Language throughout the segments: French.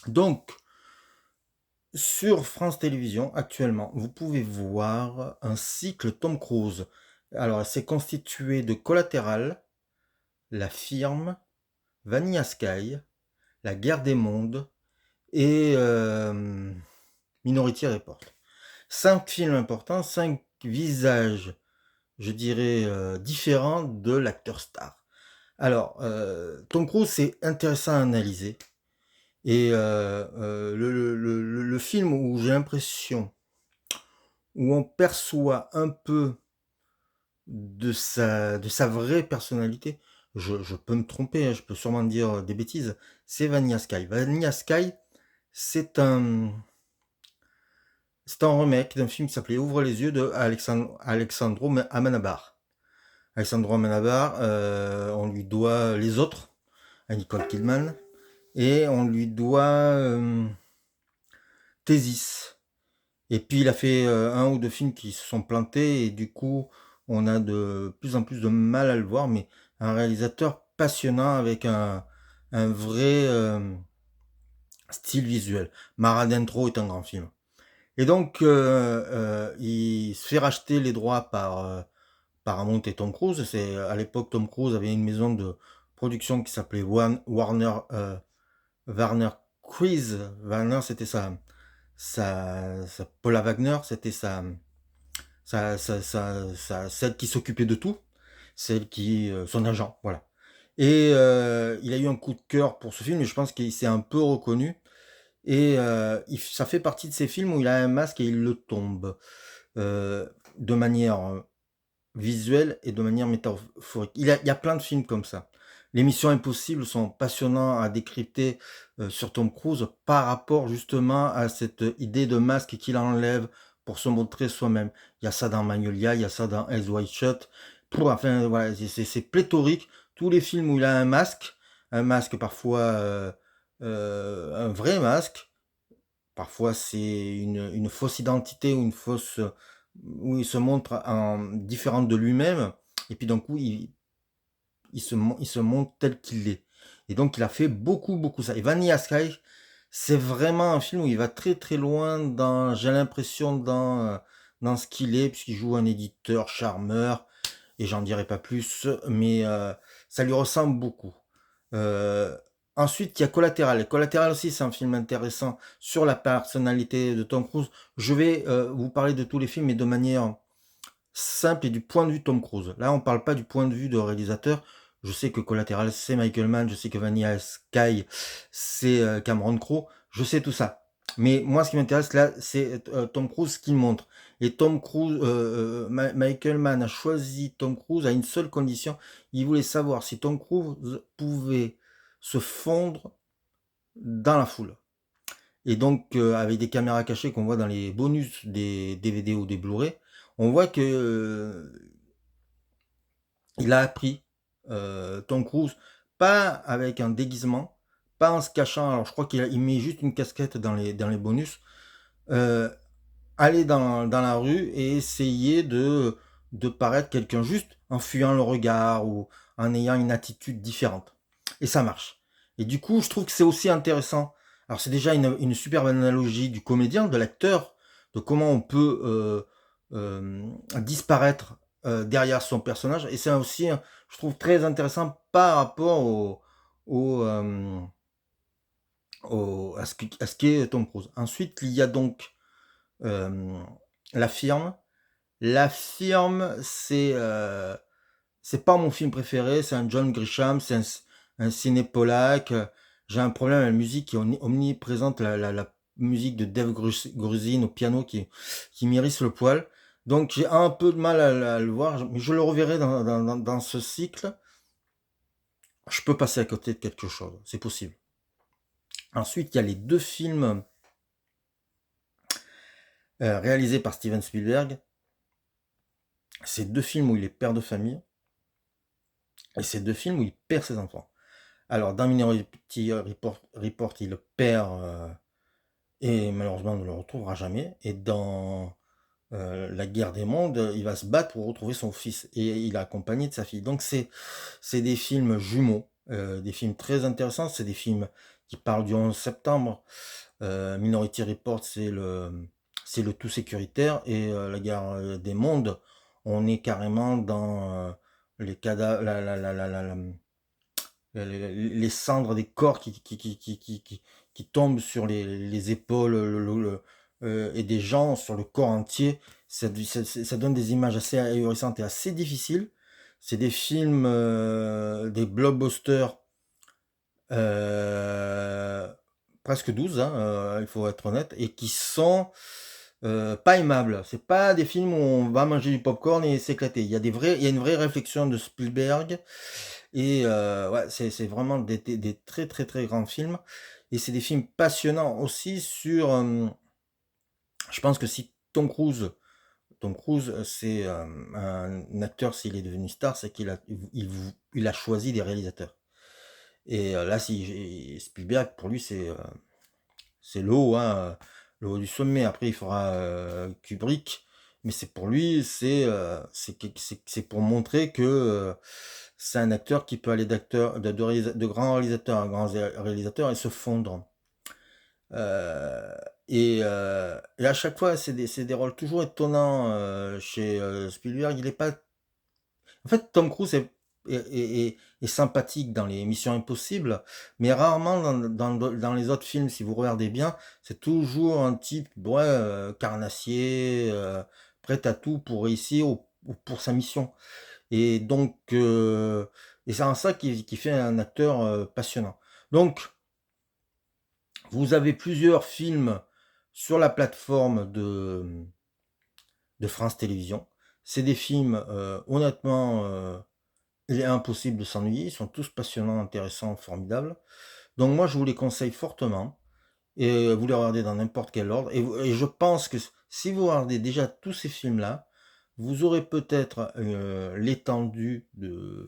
Donc, sur France Télévisions, actuellement, vous pouvez voir un cycle Tom Cruise. Alors, c'est constitué de Collatéral, La Firme, Vanilla Sky, La Guerre des Mondes et Minority Report. 5 films importants, 5 visages, je dirais, différents de l'acteur star. Alors, Tom Cruise, c'est intéressant à analyser. Et le film où j'ai l'impression, où on perçoit un peu de sa vraie personnalité, je peux me tromper, hein, je peux sûrement dire des bêtises, c'est Vanilla Sky. Vanilla Sky, c'est un, c'est un remake d'un film qui s'appelait Ouvre les yeux de Alexandro Amenabar. Alexandro Amenabar, on lui doit Les Autres, à Nicole Kidman, et on lui doit Thésis. Et puis il a fait un ou deux films qui se sont plantés et du coup on a de plus en plus de mal à le voir, mais un réalisateur passionnant avec un vrai style visuel. Maradentro est un grand film. Et donc il se fait racheter les droits par Paramount et Tom Cruise. C'est à l'époque Tom Cruise avait une maison de production qui s'appelait Warner Cruise. Warner, c'était Paula Wagner, c'était celle qui s'occupait de tout, celle qui, son agent, voilà. Et il a eu un coup de cœur pour ce film, et je pense qu'il s'est un peu reconnu. Et ça fait partie de ces films où il a un masque et il le tombe de manière visuelle et de manière métaphorique. Il y a plein de films comme ça. Les Missions Impossibles sont passionnants à décrypter sur Tom Cruise par rapport justement à cette idée de masque qu'il enlève pour se montrer soi-même. Il y a ça dans Magnolia, il y a ça dans Eyes Wide Shut. Enfin, voilà, c'est pléthorique. Tous les films où il a un masque parfois un vrai masque, parfois c'est une fausse identité ou une fausse où il se montre en différent de lui-même, et puis d'un coup il se montre tel qu'il est. Et donc il a fait beaucoup ça. Et Vanilla Sky, c'est vraiment un film où il va très très loin dans, j'ai l'impression, dans ce qu'il est, puisqu'il joue un éditeur charmeur, et j'en dirai pas plus, mais ça lui ressemble beaucoup. Euh, Ensuite, il y a Collatéral. Et Collatéral aussi, c'est un film intéressant sur la personnalité de Tom Cruise. Je vais vous parler de tous les films, mais de manière simple et du point de vue de Tom Cruise. Là, on parle pas du point de vue de réalisateur. Je sais que Collatéral, c'est Michael Mann. Je sais que Vanilla Sky, c'est Cameron Crowe. Je sais tout ça. Mais moi, ce qui m'intéresse là, c'est Tom Cruise qui montre. Et Tom Cruise, Michael Mann a choisi Tom Cruise à une seule condition. Il voulait savoir si Tom Cruise pouvait se fondre dans la foule. Et donc, avec des caméras cachées qu'on voit dans les bonus des DVD ou des Blu-ray, on voit que il a appris Tom Cruise, pas avec un déguisement, pas en se cachant. Alors, je crois qu'il met juste une casquette dans les bonus. Euh, Aller dans la rue et essayer de paraître quelqu'un juste en fuyant le regard ou en ayant une attitude différente. Et ça marche. Et du coup, je trouve que c'est aussi intéressant. Alors c'est déjà une superbe analogie du comédien, de l'acteur, de comment on peut disparaître derrière son personnage. Et c'est aussi, je trouve, très intéressant par rapport au, euh, à ce qu'est Tom Cruise. Ensuite, il y a donc euh, La Firme. La Firme, c'est pas mon film préféré, c'est un John Grisham, c'est un ciné polac. J'ai un problème avec la musique qui est omniprésente, la musique de Dave Grusin au piano qui m'irrisse le poil. Donc j'ai un peu de mal à le voir, mais je le reverrai dans ce cycle. Je peux passer à côté de quelque chose, c'est possible. Ensuite, il y a les deux films réalisés par Steven Spielberg. C'est deux films où il est père de famille, et c'est deux films où il perd ses enfants. Alors, dans Minority Report, il le perd et malheureusement ne le retrouvera jamais. Et dans La Guerre des Mondes, il va se battre pour retrouver son fils et il est accompagné de sa fille. Donc, c'est des films jumeaux, des films très intéressants. C'est des films qui parle du 11 septembre. Minority Report, c'est le tout sécuritaire, et la guerre des mondes, on est carrément dans les cadavres, les cendres des corps qui tombent sur les épaules et des gens sur le corps entier. Ça donne des images assez ahurissantes et assez difficiles. C'est des films, des blockbusters, euh, presque 12, hein, il faut être honnête, et qui sont pas aimables. C'est pas des films où on va manger du popcorn et s'éclater. Il y a une vraie réflexion de Spielberg, et ouais, c'est vraiment des très très très grands films. Et c'est des films passionnants aussi sur. Je pense que si Tom Cruise, c'est un acteur, s'il est devenu star, c'est il a choisi des réalisateurs. Et là, si Spielberg, pour lui, c'est le haut, hein, le haut du sommet. Après, il fera Kubrick, mais c'est pour lui, c'est pour montrer que c'est un acteur qui peut aller de grands réalisateurs à grands réalisateurs et se fondre. Euh, et à chaque fois, c'est des rôles toujours étonnants chez Spielberg. Il est pas. En fait, Tom Cruise est sympathique dans les Missions Impossibles, mais rarement dans les autres films. Si vous regardez bien, c'est toujours un type, ouais, carnassier, prêt à tout pour réussir ou pour sa mission. Et donc, et c'est en ça qui fait un acteur passionnant. Donc, vous avez plusieurs films sur la plateforme de France Télévisions. C'est des films, honnêtement, il est impossible de s'ennuyer. Ils sont tous passionnants, intéressants, formidables. Donc moi, je vous les conseille fortement. Et vous les regardez dans n'importe quel ordre. Et je pense que si vous regardez déjà tous ces films-là, vous aurez peut-être l'étendue de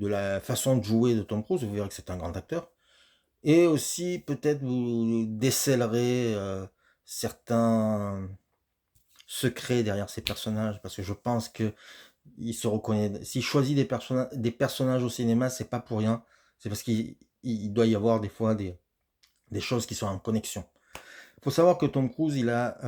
la façon de jouer de Tom Cruise. Vous verrez que c'est un grand acteur. Et aussi, peut-être, vous décèlerez certains secrets derrière ces personnages, parce que je pense que il se reconnaît. S'il choisit des personnages au cinéma, c'est pas pour rien. C'est parce qu'il doit y avoir des fois des choses qui sont en connexion. Il faut savoir que Tom Cruise, il a,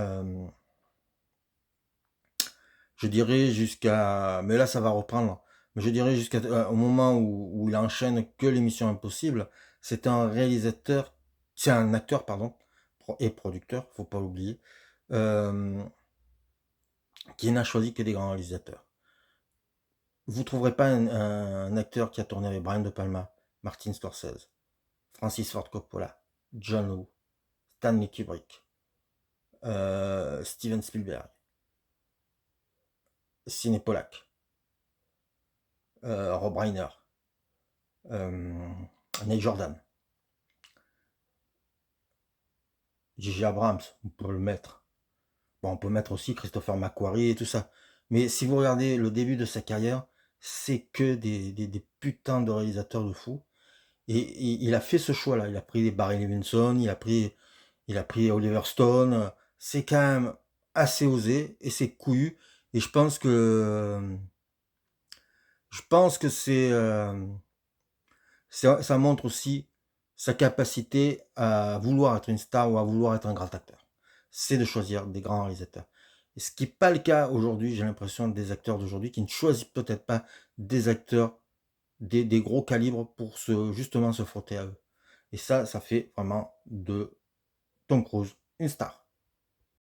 je dirais jusqu'à, mais là ça va reprendre, mais je dirais jusqu'à au moment où il enchaîne que l'émission Impossible, c'est un réalisateur, c'est un acteur, pardon, et producteur, faut pas l'oublier, euh, qui n'a choisi que des grands réalisateurs. Vous trouverez pas un acteur qui a tourné avec Brian De Palma, Martin Scorsese, Francis Ford Coppola, John Woo, Stanley Kubrick, Steven Spielberg, Ciné Pollack, Rob Reiner, Neil Jordan, J.J. Abrams, on peut le mettre. Bon, on peut mettre aussi Christopher McQuarrie et tout ça. Mais si vous regardez le début de sa carrière, c'est que des putains de réalisateurs de fous. Et il a fait ce choix-là. Il a pris Barry Levinson, il a pris Oliver Stone. C'est quand même assez osé et c'est couillu. Et je pense que ça montre aussi sa capacité à vouloir être une star ou à vouloir être un grand acteur. C'est de choisir des grands réalisateurs. Et ce qui n'est pas le cas aujourd'hui, j'ai l'impression, des acteurs d'aujourd'hui qui ne choisissent peut-être pas des acteurs des gros calibres pour justement se frotter à eux. Et ça fait vraiment de Tom Cruise une star.